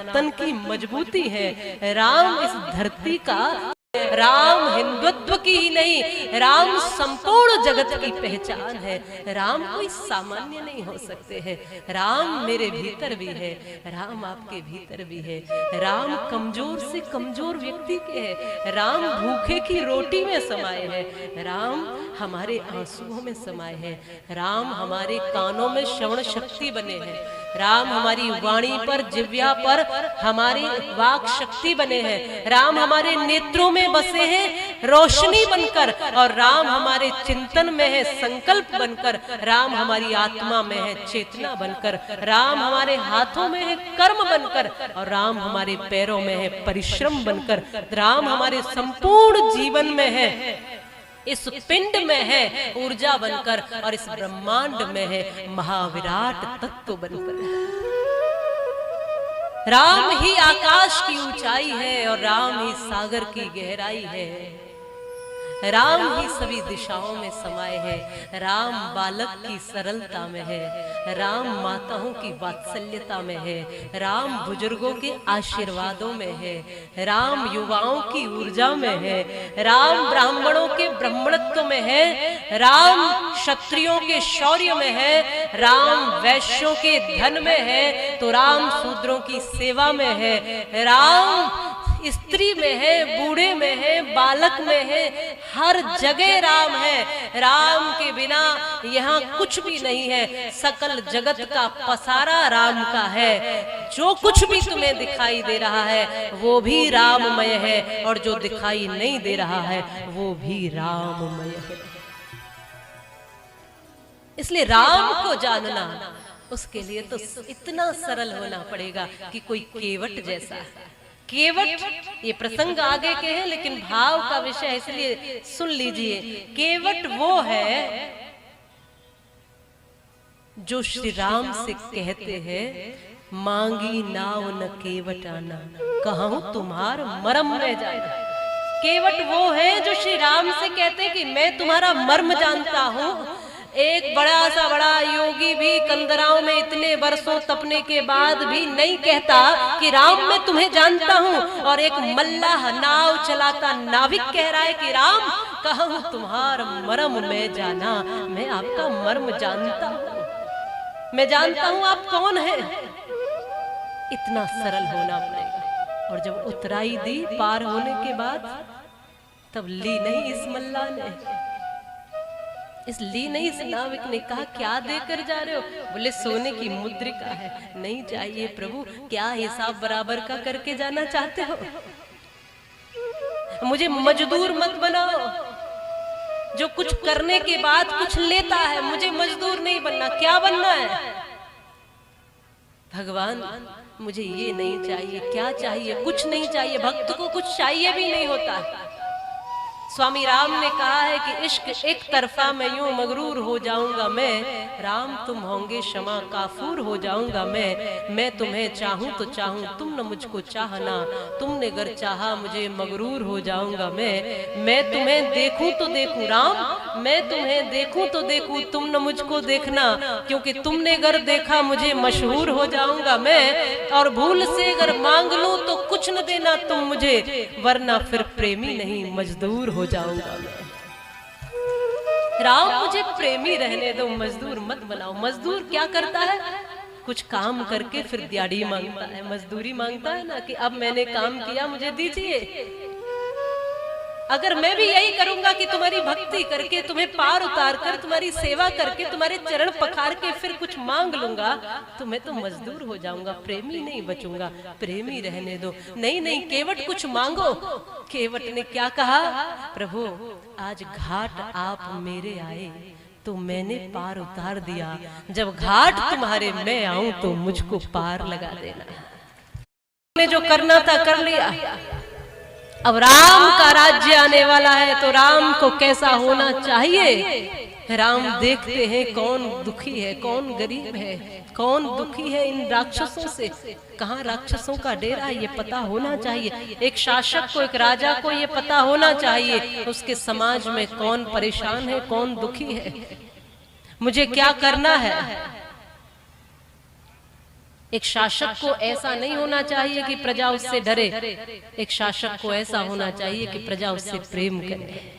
सनातन की मजबूती है। राम इस धरती का, राम हिंदुत्व की ही नहीं, राम संपूर्ण जगत की पहचान है। राम कोई सामान्य नहीं हो सकते हैं। राम मेरे भीतर भी है, राम आपके भीतर भी है। राम कमजोर से कमजोर व्यक्ति के है, राम भूखे की रोटी में समाये है, राम हमारे आंसुओं में समाये है, राम हमारे कानों में श्रवण शक्ति बने हैं, राम हमारी वाणी पर, जिह्वा पर हमारी वाक शक्ति बने हैं, राम हमारे नेत्रों में बसे हैं रोशनी बनकर, और राम हमारे चिंतन में है संकल्प बनकर, राम हमारी आत्मा में है चेतना बनकर, राम हमारे हाथों में है कर्म बनकर, और राम हमारे पैरों में है परिश्रम बनकर, राम हमारे संपूर्ण जीवन में है, इस पिंड में है ऊर्जा बनकर, और इस ब्रह्मांड में है महाविराट तत्व बनकर। राम ही आकाश की ऊंचाई है और राम ही सागर की गहराई है। राम ही सभी दिशाओं में समाये है। राम बालक की सरलता में है, राम माताओं की वात्सल्यता में है, राम बुजुर्गों के आशीर्वादों में है, राम युवाओं की ऊर्जा में है, राम ब्राह्मणों के ब्राह्मणत्व में है, राम क्षत्रियों के शौर्य में है, राम वैश्यों के धन में है, तो राम शूद्रों की सेवा में है, राम स्त्री में है, बूढ़े में है, बालक में है, हर जगह राम है। राम के बिना यहाँ कुछ भी नहीं है। सकल जगत का पसारा राम का है। जो कुछ भी तुम्हें दिखाई दे रहा है वो भी राममय है, और जो दिखाई नहीं दे रहा है वो भी राममय है। इसलिए राम को जानना, उसके लिए तो इतना सरल होना पड़ेगा कि कोई केवट जैसा है। केवट, ये प्रसंग आगे के हैं लेकिन भाव का विषय इसलिए सुन लीजिए। केवट वो है जो श्री राम से कहते हैं, मांगी नाव न केवट आना, कहूं तुम्हार मरम में जाना। केवट वो है जो श्री राम से कहते हैं कि मैं तुम्हारा मर्म जानता हूं। एक बड़ा योगी भी कंदराओं में इतने वर्षों तपने के बाद भी नहीं कहता कि राम मैं तुम्हें जानता हूँ, और एक मल्लाह नाव चलाता नाविक कह रहा है कि राम कहूँ तुम्हार मर्म में जाना, मैं आपका मर्म जानता हूँ, मैं जानता हूँ आप कौन है। इतना सरल होना पड़ेगा। और जब उतराई दी पार होने के बाद, तब ली नहीं इस मल्लाह ने, इसलिए नहीं इस नाविक ने कहा क्या देकर जा रहे हो? बोले सोने की मुद्रिका है। नहीं चाहिए प्रभु, क्या हिसाब बराबर का करके जाना चाहते हो? मुझे मजदूर मत बनाओ जो कुछ करने के बाद कुछ लेता है। मुझे मजदूर नहीं बनना। क्या बनना है? भगवान मुझे ये नहीं चाहिए। क्या चाहिए? कुछ नहीं चाहिए। भक्त को कुछ चाहिए भी नहीं होता। स्वामी राम ने कहा है कि इश्क एक तरफा मैं यूं मगरूर हो जाऊंगा मैं, राम तुम होंगे क्षमा काफूर हो जाऊंगा मैं तुम्हें चाहूं तो चाहूं, तुम न मुझको चाहना, तुमने अगर चाहा मुझे मगरूर हो जाऊंगा मैं तुम्हें देखूं तो देखूं राम, मैं तुम्हें देखूं तो देखूं, तुम न मुझको देखना, क्योंकि तुमने अगर देखा मुझे मशहूर हो जाऊंगा मैं, और भूल से अगर मांग लूं तो कुछ न देना तुम मुझे, वरना फिर प्रेमी नहीं मजदूर हो जाऊंगा मैं। राम मुझे प्रेमी रहने दो, मजदूर मत बनाओ। मजदूर क्या करता है? कुछ काम करके फिर दिहाड़ी मांगता है, मजदूरी मांगता है ना, कि अब मैंने काम किया मुझे दीजिए। अगर मैं भी यही करूंगा कि तुम्हारी भक्ति करके, तुम्हें पार उतार कर, तुम्हारी सेवा करके, तुम्हारे चरण पखार के फिर कुछ मांग लूंगा, तो मैं तो मजदूर हो जाऊंगा, प्रेमी नहीं बचूंगा। प्रेमी रहने दो। नहीं नहीं, केवट कुछ मांगो। केवट ने क्या कहा? प्रभु आज घाट आप मेरे आए तो मैंने पार उतार दिया, जब घाट तुम्हारे मैं आऊं तो मुझको पार लगा देना। मैंने जो करना था कर लिया। अब राम का राज्य आने वाला है तो राम को कैसा होना चाहिए? राम देखते हैं कौन दुखी है, कौन गरीब है, कौन दुखी है इन राक्षसों से। कहाँ राक्षसों का डेरा है ये पता होना चाहिए। एक शासक को, एक राजा को ये पता होना चाहिए उसके समाज में कौन परेशान है, कौन दुखी है, मुझे क्या करना है। एक शासक को ऐसा नहीं होना चाहिए कि प्रजा उससे डरे, एक शासक को ऐसा होना चाहिए कि प्रजा उससे प्रेम करे,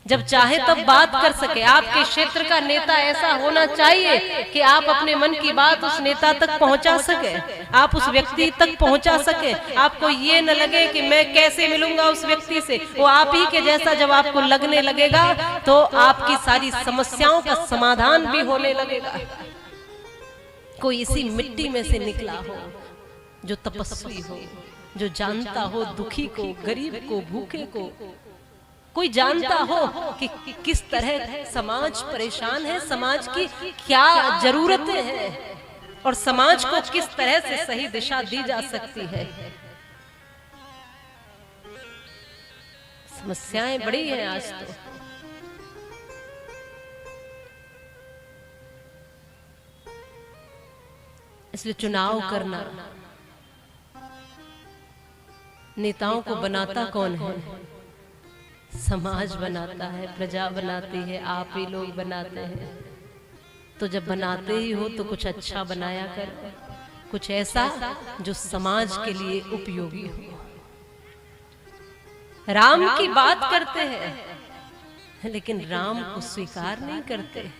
जब चाहे तब बात कर सके। आपके क्षेत्र का नेता ऐसा होना चाहिए कि आप अपने मन की बात उस नेता तक पहुंचा सके, आप उस व्यक्ति तक पहुंचा सके। आपको ये न लगे कि मैं कैसे मिलूंगा उस व्यक्ति से, वो आप ही के जैसा जब आपको लगने लगेगा तो आपकी सारी समस्याओं का समाधान भी होने लगेगा। कोई इसी मिट्टी में से निकला हो, जो तपस्वी हो, जो जानता हो दुखी को, गरीब को, भूखे को, कोई जानता हो कि किस तरह समाज परेशान है, समाज की क्या जरूरतें हैं और समाज को किस तरह से सही दिशा दी जा सकती है। समस्याएं बड़ी हैं आज तो। इसलिए चुनाव करना, नेताओं को बनाता कौन है? समाज बनाता है, प्रजा बनाती है, आप ही लोग बनाते हैं। तो जब बनाते ही हो तो कुछ अच्छा बनाया कर, कुछ ऐसा जो समाज के लिए उपयोगी हो। राम की बात करते हैं लेकिन राम को स्वीकार नहीं करते,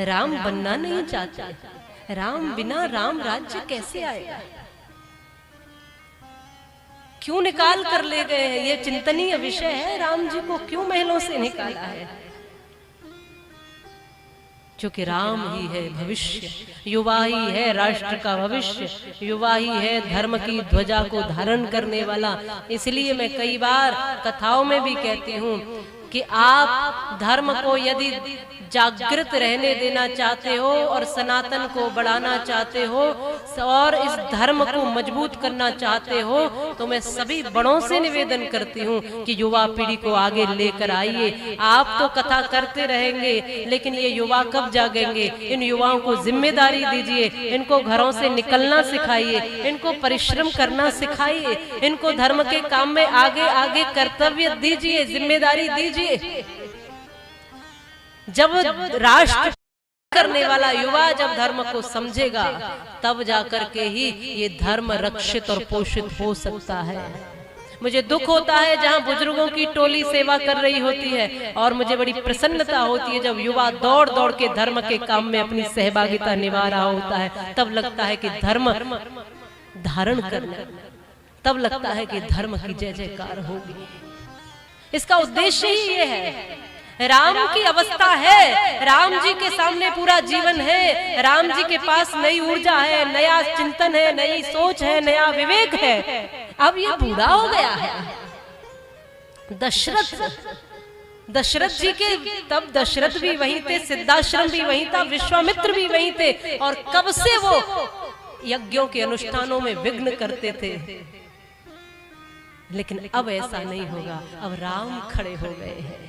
राम बनना नहीं चाहते। राम बिना राम राज्य कैसे आएगा? क्यों निकाल कर ले गए हैं? ये चिंतनीय विषय है। राम जी को क्यों महलों से निकाला है? क्योंकि राम ही है भविष्य, युवा ही है राष्ट्र का भविष्य, युवा ही है धर्म की ध्वजा को धारण करने वाला। इसलिए मैं कई बार कथाओं में भी कहती हूँ कि आप धर्म को यदि जागृत रहने देना चाहते हो और सनातन को बढ़ाना चाहते हो और इस धर्म को मजबूत करना चाहते हो तो मैं सभी बड़ों से निवेदन करती हूँ कि युवा पीढ़ी को आगे लेकर आइए। आप तो कथा करते रहेंगे लेकिन ये युवा कब जागेंगे? इन युवाओं को जिम्मेदारी दीजिए, इनको घरों से निकलना सिखाइए, इनको परिश्रम करना सिखाइए, इनको धर्म के काम में आगे आगे कर्तव्य दीजिए, जिम्मेदारी दीजिए। जब राष्ट्र करने वाला युवा जब धर्म को समझेगा तब जाकर के ही ये धर्म रक्षित और पोषित हो सकता है। मुझे दुख होता है जहां बुजुर्गों की टोली सेवा कर रही होती है और मुझे बड़ी प्रसन्नता होती है जब युवा दौड़ दौड़ के धर्म के काम में अपनी सहभागिता निभा रहा होता है। तब लगता है कि धर्म धारण करना, तब लगता है कि धर्म की जय जयकार होगी। इसका उद्देश्य ही ये है। राम की अवस्था है, राम जी के सामने पूरा जीवन है, राम जी के पास नई ऊर्जा है, नया चिंतन है, नई सोच है, नया विवेक है। अब ये बूढ़ा हो गया है। दशरथ जी के तब दशरथ भी वहीं थे, सिद्धाश्रम भी वहीं था, विश्वामित्र भी वहीं थे और कब से वो यज्ञों के अनुष्ठानों में विघ्न करते थे। लेकिन अब ऐसा नहीं होगा। अब राम खड़े हो गए हैं,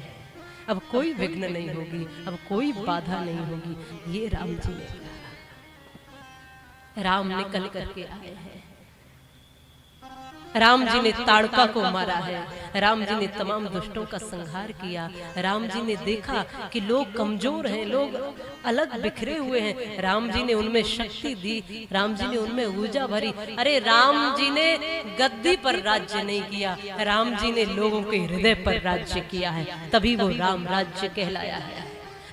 अब कोई विघ्न नहीं होगी, अब कोई बाधा नहीं होगी। ये राम जी ने कहा। राम निकल करके आए हैं। राम जी ने ताड़का को मारा है, राम जी ने तमाम दुष्टों का संहार किया। राम जी ने देखा कि लोग कमजोर हैं, लोग अलग बिखरे हुए हैं, राम जी ने उनमें शक्ति दी, राम जी ने उनमें ऊर्जा भरी। अरे राम जी ने गद्दी पर राज्य नहीं किया, राम जी ने लोगों के हृदय पर राज्य किया है, तभी वो राम राज्य कहलाया है।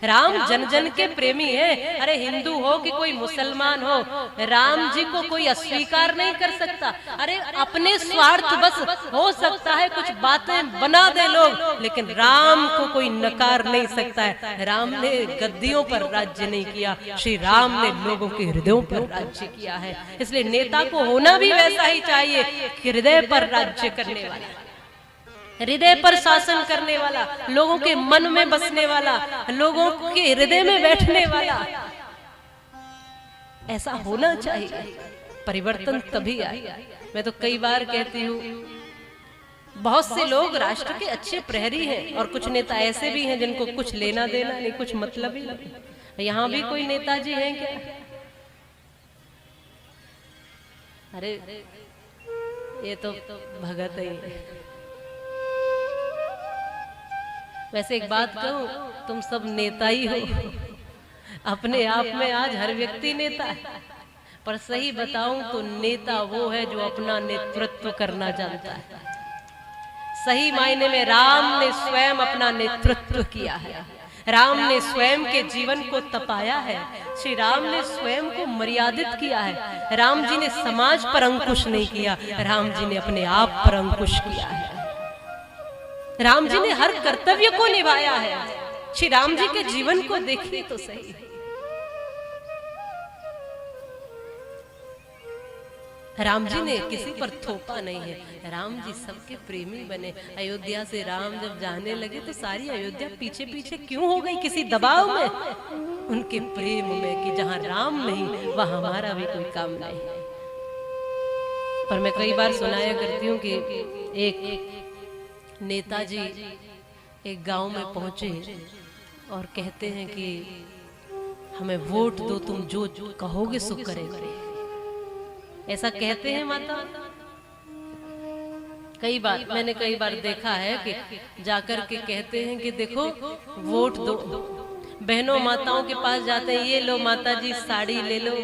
राम जन जन के प्रेमी है। अरे हिंदू हो कि कोई मुसलमान हो, राम जी को कोई अस्वीकार नहीं कर सकता। अरे अपने स्वार्थ बस हो सकता है कुछ बातें बना दे लोग, लेकिन राम को कोई नकार नहीं सकता है। राम ने गद्दियों पर राज्य नहीं किया, श्री राम ने लोगों के हृदयों पर राज्य किया है। इसलिए नेता को होना भी वैसा ही चाहिए, हृदय पर राज्य करने वाला, हृदय पर शासन करने वाला, लोगों के मन में बसने वाला, लोगों के हृदय में बैठने वाला। ऐसा होना चाहिए। परिवर्तन तभी आएगा। मैं तो कई बार कहती हूँ, बहुत से लोग राष्ट्र के अच्छे प्रहरी हैं और कुछ नेता ऐसे भी हैं जिनको कुछ लेना देना नहीं, कुछ मतलब ही नहीं। यहाँ भी कोई नेताजी हैं क्या? अरे ये तो भगत ही है। वैसे एक बात कहूं, तुम सब नेता ही हो। अपने आप में आज हर व्यक्ति नेता है। पर सही बताऊं तो नेता वो है जो अपना नेतृत्व करना जानता है। सही मायने में राम ने स्वयं अपना नेतृत्व किया है। राम ने स्वयं के जीवन को तपाया है। श्री राम ने स्वयं को मर्यादित किया है। राम जी ने समाज पर अंकुश नहीं किया, राम जी ने अपने आप पर अंकुश किया है। राम जी ने हर कर्तव्य को निभाया है। श्री राम जी के जीवन को देखिए तो सही। राम जी ने किसी पर थोपा नहीं है। राम जी सबके प्रेमी बने। अयोध्या से राम जब जाने लगे तो सारी अयोध्या पीछे पीछे क्यों हो गई? किसी दबाव में? उनके प्रेम में कि जहां राम नहीं वहां हमारा भी कोई काम नहीं। पर मैं कई बार सुनाया करती हूँ कि एक नेताजी एक गांव में पहुंचे और कहते हैं कि हमें वोट दो, तुम जो कहोगे सो करेंगे। ऐसा कहते हैं माता। मैंने कई बार देखा है कि जाकर के कहते हैं कि देखो वोट दो। बहनों माताओं के पास जाते हैं, ये लो माता जी साड़ी ले लो,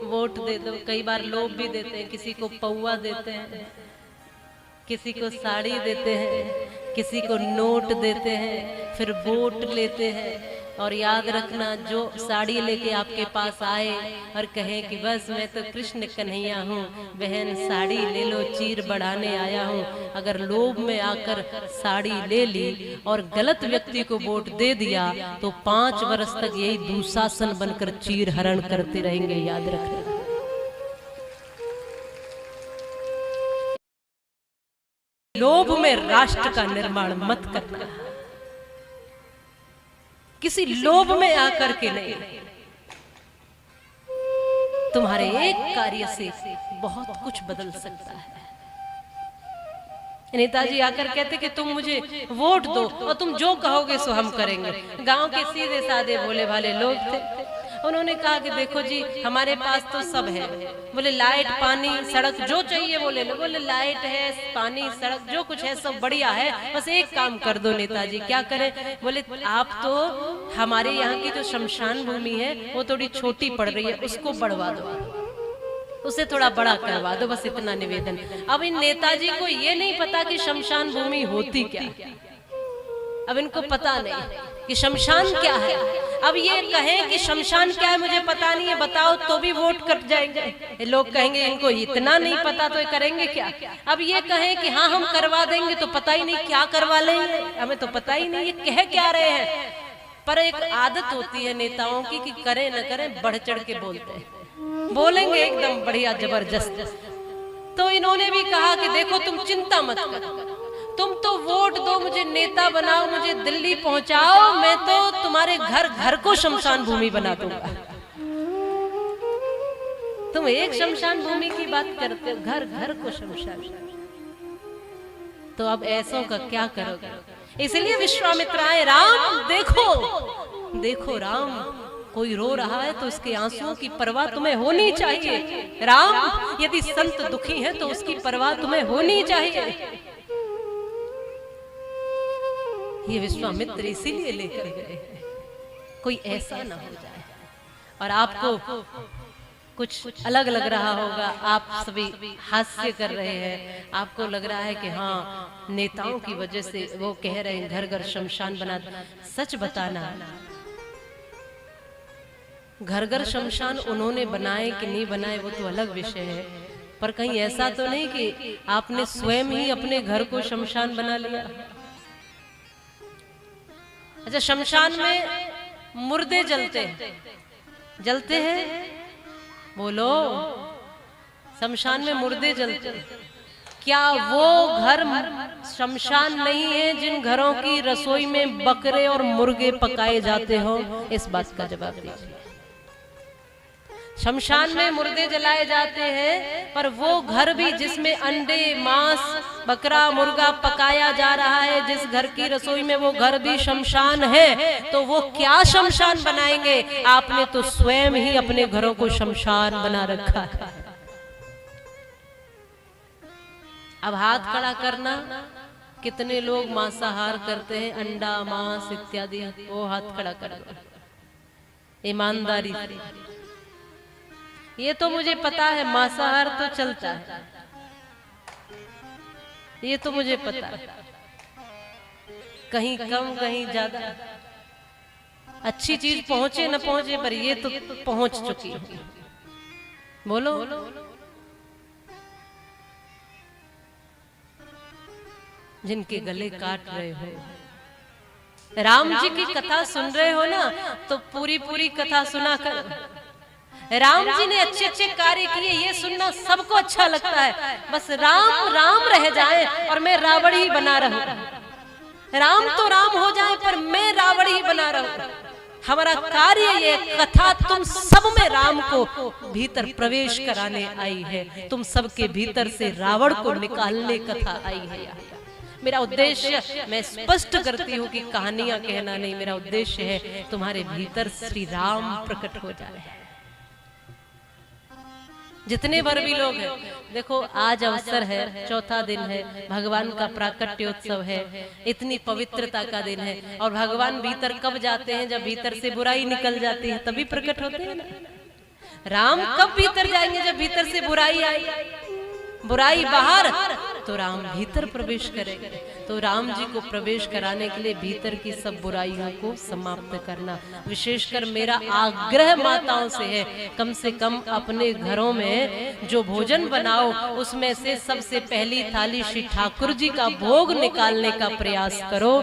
वोट दे दो। कई बार लोभ भी देते हैं, किसी को पौवा देते हैं, किसी को साड़ी देते हैं, किसी को नोट देते हैं, फिर वोट लेते हैं। और याद रखना, जो साड़ी लेके आपके पास आए और कहे कि बस मैं तो कृष्ण कन्हैया हूँ, बहन साड़ी ले लो, चीर बढ़ाने आया हूँ। अगर लोभ में आकर साड़ी ले ली और गलत व्यक्ति को वोट दे दिया तो 5 वर्ष तक यही दुशासन बनकर चीर हरण करते रहेंगे। याद रखना। लोभ में राष्ट्र का निर्माण मत करना। किसी लोभ में आकर के नहीं। तुम्हारे एक कार्य से बहुत कुछ बदल सकता है। नेताजी आकर कहते कि तुम मुझे वोट दो और तुम जो कहोगे सो हम करेंगे। गांव के सीधे साधे भोले भाले लोग थे। उन्होंने कहा कि देखो जी हमारे पास तो सब है। बोले लाइट पानी सड़क जो चाहिए वो ले लो। बोले लाइट है, पानी सड़क जो कुछ है सब बढ़िया है, बस एक काम कर दो नेताजी। क्या करें? बोले आप तो हमारे यहाँ की जो शमशान भूमि है वो थोड़ी छोटी पड़ रही है, उसको बढ़वा दो, उसे थोड़ा बड़ा करवा दो, बस इतना निवेदन। अब इन नेताजी को ये नहीं पता कि शमशान भूमि होती क्या। अब इनको पता नहीं कि शमशान क्या है। अब ये कहें कि शमशान क्या है मुझे पता नहीं है, बताओ, तो भी वोट कट जाएंगे। लोग कहेंगे इनको इतना नहीं पता तो ये करेंगे क्या। अब ये कहें कि हाँ हम करवा देंगे तो पता ही नहीं क्या करवा लेंगे, हमें तो पता ही नहीं ये कह क्या रहे हैं। पर एक आदत होती है नेताओं की कि करें न करें बढ़ चढ़ के बोलते हैं, बोलेंगे एकदम बढ़िया जबरदस्त। तो इन्होंने भी कहा कि देखो तुम चिंता मत करो, तुम तो वोट दो, मुझे नेता बनाओ, मुझे दिल्ली पहुंचाओ, मैं तो तुम्हारे घर घर को शमशान भूमि बना दूंगा। तुम एक शमशान भूमि की बात करते हो, घर घर को शमशान। तो अब ऐसों का क्या करोगे? इसलिए विश्वामित्र आए, राम देखो देखो राम, कोई रो रहा है तो उसके आंसुओं की परवाह तुम्हें होनी चाहिए। राम यदि संत दुखी है तो उसकी परवाह तुम्हें होनी चाहिए। ये विश्वामित्र इसीलिए लेकर गए कोई ऐसा ना हो जाए। और आपको कुछ अलग लग रहा होगा, आप सभी हास्य कर रहे हैं, आपको लग रहा है कि हाँ नेताओं की वजह से वो कह रहे हैं घर घर शमशान बना। सच बताना, घर घर शमशान उन्होंने बनाए कि नहीं बनाए वो तो अलग विषय है, पर कहीं ऐसा तो नहीं कि आपने स्वयं ही अपने घर को शमशान बना लिया। अच्छा, शमशान में मुर्दे जलते हैं, बोलो, शमशान में मुर्दे जलते हैं। क्या वो घर शमशान नहीं है जिन घरों की रसोई में बकरे और मुर्गे पकाए जाते हो? इस बात का जवाब दीजिए। शमशान में मुर्दे जलाए जाते हैं, पर वो घर भी जिसमें अंडे मांस बकरा मुर्गा पकाया जा रहा है, जिस घर की रसोई में वो घर भी शमशान है, तो वो क्या शमशान बनाएंगे? आपने तो स्वयं ही अपने घरों को शमशान बना रखा है। अब हाथ खड़ा करना, कितने लोग मांसाहार करते हैं, अंडा मांस इत्यादि, वो हाथ खड़ा करना ईमानदारी। ये तो मुझे पता है मांसाहार तो चलता है, ये तो मुझे पता है, कहीं कम कहीं ज्यादा, अच्छी चीज पहुंचे न पहुंचे पर ये तो पहुंच चुकी है। बोलो जिनके गले काट रहे हो, राम जी की कथा सुन रहे हो ना, तो पूरी पूरी कथा सुना कर, राम जी ने अच्छे अच्छे कार्य किए ये सुनना सबको अच्छा लगता है, बस राम राम रह जाए और मैं रावण ही बना रहूं, राम तो राम हो जाए पर मैं रावण ही बना रहूं। हमारा कार्य ये कथा तुम सब में राम को भीतर प्रवेश कराने आई है, तुम सबके भीतर से रावण को निकालने कथा आई है। मेरा उद्देश्य मैं स्पष्ट करती हूँ कि कहानियां कहना नहीं, मेरा उद्देश्य है तुम्हारे भीतर श्री राम प्रकट हो जाए। जितने भर भी लोग हैं, देखो आज अवसर है, चौथा दिन है, भगवान का प्राकट्योत्सव है, इतनी पवित्रता का दिन है, और भगवान भीतर कब जाते हैं? जब भीतर से बुराई निकल जाती है तभी प्रकट होते हैं ना। राम कब भीतर जाएंगे? जब भीतर से बुराई आई, बुराई बाहर तो राम भीतर प्रवेश करेंगे। तो राम जी को प्रवेश कराने के लिए भीतर की सब बुराइयों को समाप्त करना, विशेषकर मेरा आग्रह माताओं से है, कम से कम अपने घरों में जो भोजन बनाओ उसमें से सबसे पहली थाली श्री ठाकुर जी का भोग निकालने का प्रयास करो,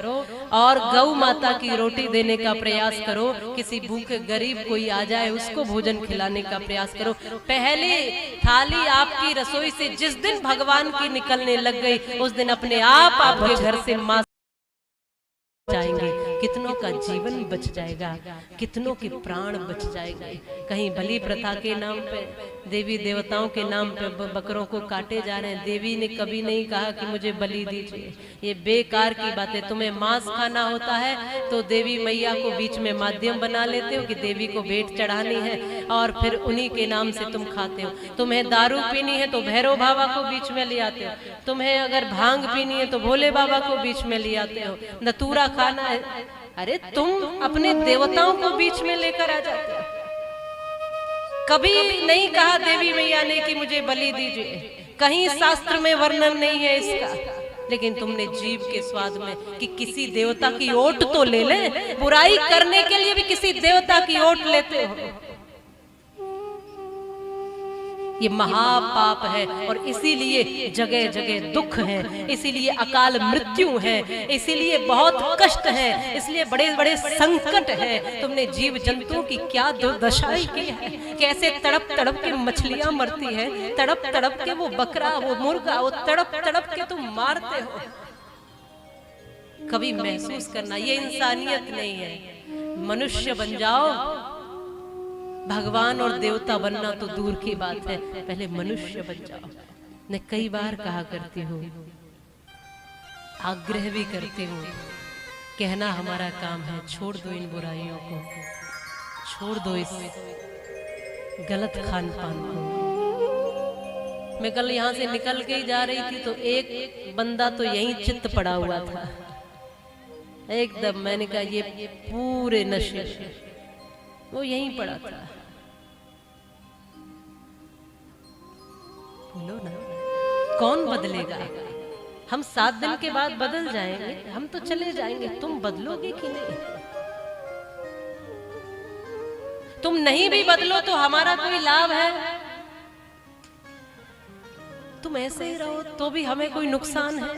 और गौ माता की रोटी देने का प्रयास करो। किसी भूखे गरीब कोई आ जाए उसको भोजन खिलाने का प्रयास करो। पहली थाली आपकी रसोई से जिस दिन भगवान की निकलने लग गई, उस दिन अपने आप आपके घर से मां जाएंगे, कितनों का जीवन बच जाएगा, कितनों के प्राण बच जाएंगे। कहीं बलि प्रथा के नाम पे, देवी देवताओं के नाम पे बकरों को काटे जा रहे हैं। देवी ने कभी नहीं कहा कि मुझे बलि दीजिए, ये बेकार की बात है। तुम्हें मांस खाना होता है तो देवी मैया को बीच में माध्यम बना लेते हो कि देवी को भेंट चढ़ानी है, और फिर उन्हीं के नाम से तुम खाते हो। तुम्हें दारू पीनी है तो भैरव बाबा को बीच में ले आते हो, तुम्हें अगर भांग पीनी है तो भोले बाबा को बीच में ले आते हो, धतूरा खाना है, अरे तुम अपने देवताओं को बीच में लेकर आ जाते हो। कभी नहीं कहा देवी मैया ने कि मुझे बलि दीजिए, कहीं शास्त्र में वर्णन नहीं है इसका, लेकिन तुमने जीव के स्वाद में कि किसी देवता की ओट तो ले ले, बुराई करने के लिए भी किसी देवता की ओट लेते हो। ये महापाप है, और इसीलिए जगह जगह दुख है, इसीलिए अकाल मृत्यु है, इसीलिए बहुत कष्ट है, इसलिए बड़े बड़े संकट है। तुमने जीव जंतुओं की क्या दुर्दशाएं की है, कैसे तड़प तड़प के मछलियां मरती है, तड़प तड़प के वो बकरा, वो मुर्गा, वो तड़प तड़प के तुम मारते हो। कभी महसूस करना ये इंसानियत नहीं है। मनुष्य बन जाओ, भगवान और देवता बनना तो दूर की बात है, पहले मनुष्य बन जाओ। मैं कई बार कहा करती हूँ, आग्रह भी करती हूँ, कहना हमारा काम है, छोड़ दो इन बुराइयों को, छोड़ दो इस गलत खान पान को। मैं कल यहाँ से निकल के ही जा रही थी तो एक बंदा तो यहीं चित्त पड़ा हुआ था, एकदम मैंने कहा ये पूरे नशे, वो यहीं पड़ा था। बोलो ना, कौन बदलेगा? हम 7 दिन के बाद बदल जाएंगे, हम तो चले जाएंगे, तुम बदलोगे कि नहीं? तुम नहीं भी बदलो तो हमारा कोई लाभ है? तुम ऐसे ही रहो तो भी हमें कोई नुकसान है,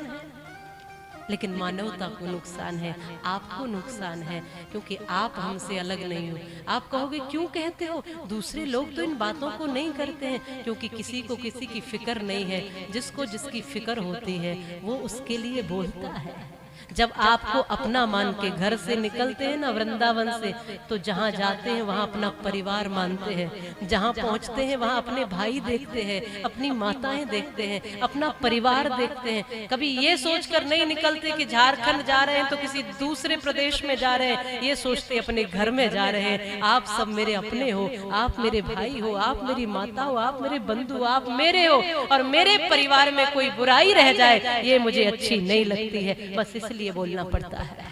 लेकिन मानवता को नुकसान है, आपको नुकसान है, क्योंकि आप हमसे अलग नहीं हो। आप कहोगे क्यों कहते हो? दूसरे लोग तो इन बातों को नहीं करते हैं, क्योंकि किसी को किसी की फिक्र नहीं है। जिसको जिसकी फिक्र होती है वो उसके लिए बोलता है। जब आपको अपना मान के घर से निकलते हैं ना वृंदावन से, तो जहाँ जाते हैं वहाँ अपना परिवार मानते हैं, जहाँ पहुँचते हैं वहाँ अपने भाई देखते हैं, अपनी माताएं देखते हैं, अपना परिवार देखते हैं। कभी ये सोचकर नहीं निकलते कि झारखंड जा रहे हैं तो किसी दूसरे प्रदेश में जा रहे हैं, ये सोचते अपने घर में जा रहे हैं। आप सब मेरे अपने हो, आप मेरे भाई हो, आप मेरी माता हो, आप मेरे बंधु, आप मेरे हो, और मेरे परिवार में कोई बुराई रह जाए ये मुझे अच्छी नहीं लगती है, बस इसलिए बोलना पड़ता है।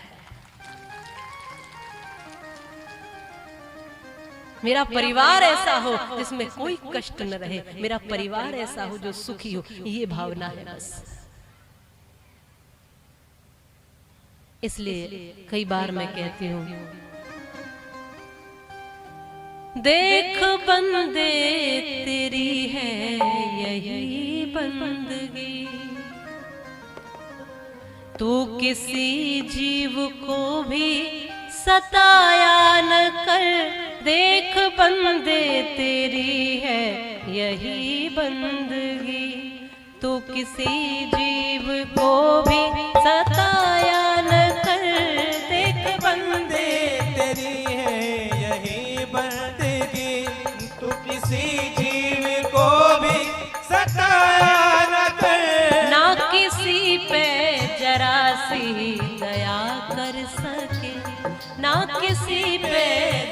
मेरा परिवार ऐसा हो जिसमें कोई कष्ट न रहे, मेरा परिवार ऐसा हो जो सुखी हो, ये भावना है बस। इसलिए कई बार मैं कहती हूँ, देख बंदे तेरी है यही बंदगी, तू किसी जीव को भी सताया न कर। देख बंदे तेरी है यही बंदगी, तू किसी जीव को भी सताया न कर। देख बंदे तेरी है यही बंदगी, तू किसी जीव को भी सताया न कर। ना किसी पे जरा सी दया कर सके, ना किसी पे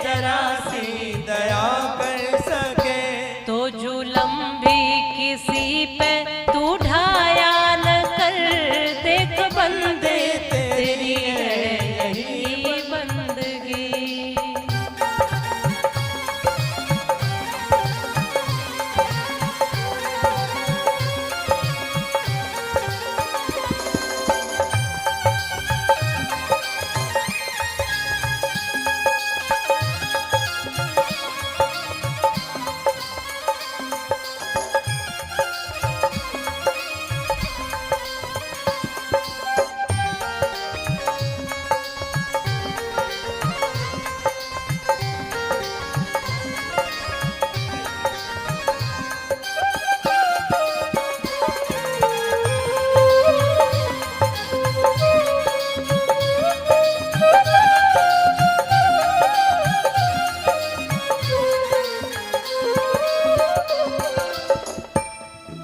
जरा सी दया कर सके, तो जुलम भी किसी पे तू ढाया न कर। देख बंदे तेरी है यही बंदगी।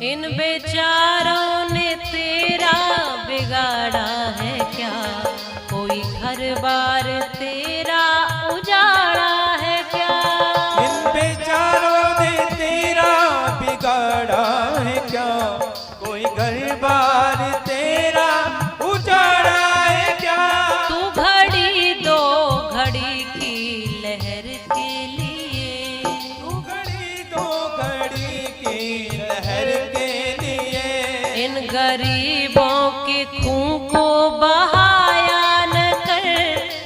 इन बेचारों ने तेरा बिगाड़ा है क्या, कोई घर बार तेरा उजाड़ा है क्या। इन बेचारों ने तेरा बिगाड़ा है क्या, कोई घर बार तेरा उजाड़ा है क्या। तू घड़ी दो घड़ी की लहर के लिए, तू घड़ी दो घड़ी की लहर के लिए, इन गरीबों के खून को बहाया न कर।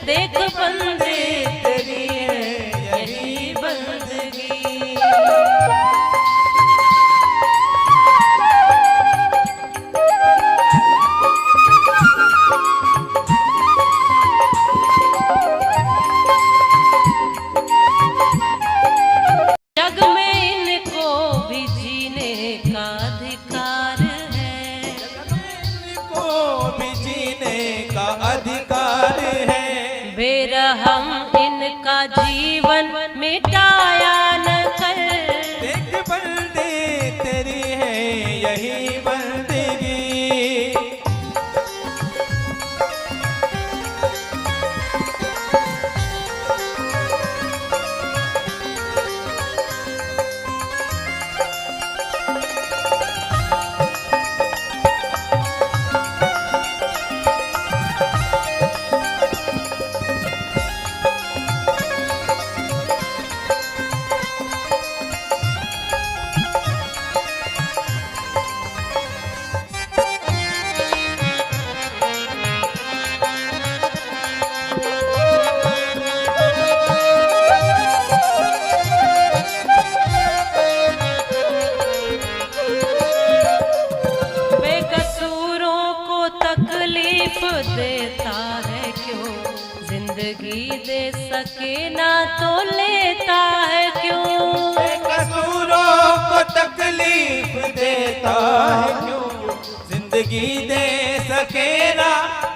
देख बंदे तेरी है यही बंदगी। जग में इनको भी जीने का अधिकार है, को भी जीने का अधिकार है। बेरहम इनका जीवन मिटाया न कर। देख बंदे तेरी है यही बंदगी। देता है क्यों, जिंदगी दे सके ना तो लेता है क्यों। बेकसूरों को तकलीफ देता है क्यों, जिंदगी दे सके ना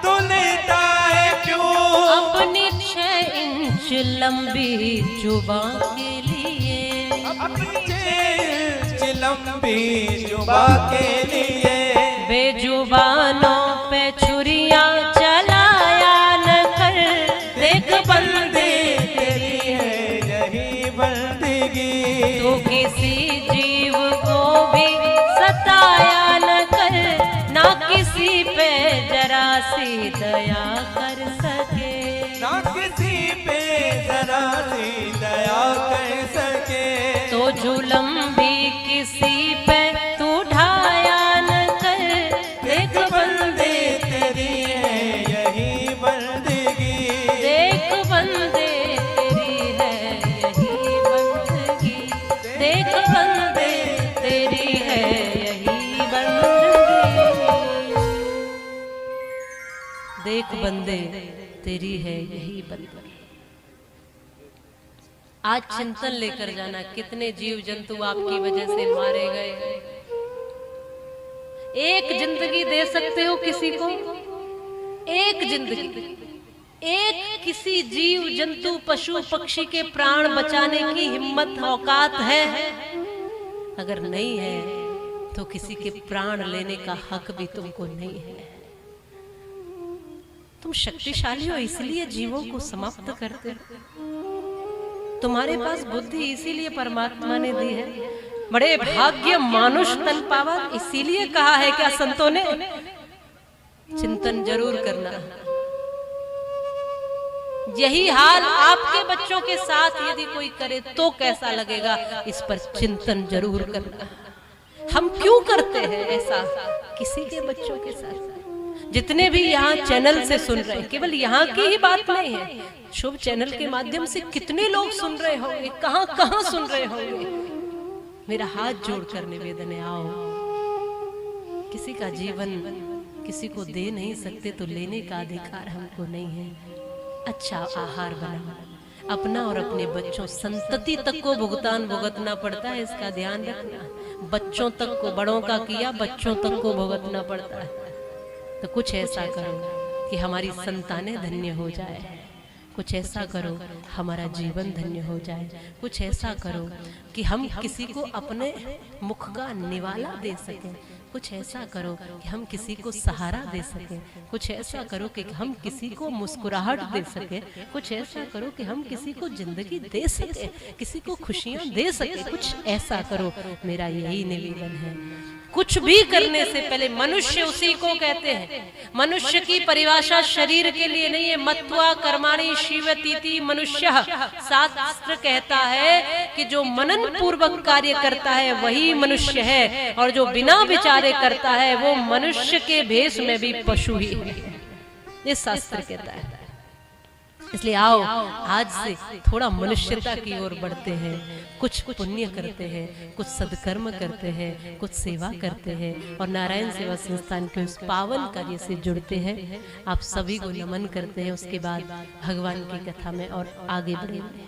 तो लेता है क्यों। अपनी 6 इंच लंबी जुबान के लिए, अपनी 6 इंच लंबी जुबान के लिए, बेजुबानों पे छुरियां चलाया न कर। देख बंदे तेरी है यही बंदगी। तू किसी जीव को भी सताया न कर, ना किसी पे जरा सी दया कर सके, ना किसी पे जरा सी दया कर देख बंदे तेरी है यही बंदगी। आज चिंतन लेकर जाना, कितने जीव जंतु आपकी वजह से मारे गए। एक जिंदगी दे सकते हो किसी को, एक जिंदगी, एक किसी जीव जंतु पशु पक्षी के प्राण बचाने की हिम्मत औकात है? अगर नहीं है तो किसी के प्राण लेने का हक भी तुमको नहीं है। तुम शक्तिशाली हो इसलिए जीवों को समाप्त करते हो। तुम्हारे पास बुद्धि इसीलिए परमात्मा ने दी है। बड़े भाग्य मानुष तन पावा, इसीलिए कहा है क्या संतों ने, चिंतन जरूर करना। यही हाल आपके बच्चों के साथ यदि कोई करे तो कैसा लगेगा, इस पर चिंतन जरूर करना। हम क्यों करते हैं ऐसा किसी के बच्चों के साथ? जितने भी यहाँ चैनल से सुन रहे हैं, केवल यहाँ की ही बात नहीं है, शुभ चैनल के माध्यम से कितने लोग सुन रहे होंगे, कहां कहां सुन रहे होंगे। मेरा हाथ जोड़कर निवेदन है, आओ, किसी का जीवन किसी को दे नहीं सकते तो लेने का अधिकार हमको नहीं है। अच्छा आहार बनाओ, अपना और अपने बच्चों संतति तक को भुगतान भुगतना पड़ता है, इसका ध्यान रखना। बच्चों तक को, बड़ों का किया बच्चों तक को भुगतना पड़ता है। तो कुछ ऐसा करो कि हमारी संतानें धन्य हो जाए, कुछ ऐसा करो हमारा जीवन धन्य हो जाए, कुछ ऐसा करो कि हम किसी को अपने मुख का निवाला दे सकें, कुछ ऐसा करो कि हम किसी को सहारा दे सकें, कुछ ऐसा करो कि हम किसी को मुस्कुराहट दे सकें, कुछ ऐसा करो कि हम किसी को जिंदगी दे सकें, किसी को खुशियां दे सकें, कुछ ऐसा करो। मेरा यही निवेदन है। कुछ भी करने से पहले, मनुष्य उसी को कहते हैं, मनुष्य की परिभाषा शरीर के लिए नहीं है। मत्वा कर्माणि शिवतीति मनुष्यः, शास्त्र कहता है कि जो मनन पूर्वक कार्य करता है वही मनुष्य है, और जो बिना विचारे करता है वो मनुष्य के भेष में भी पशु ही है, ये शास्त्र कहता है। इसलिए आओ आज से थोड़ा मनुष्यता की ओर बढ़ते हैं, कुछ पुण्य करते हैं, कुछ सदकर्म करते हैं, कुछ सेवा करते हैं, और नारायण सेवा संस्थान के उस पावन कार्य से जुड़ते हैं। आप सभी को नमन करते हैं। उसके बाद भगवान की कथा में और आगे बढ़ेंगे।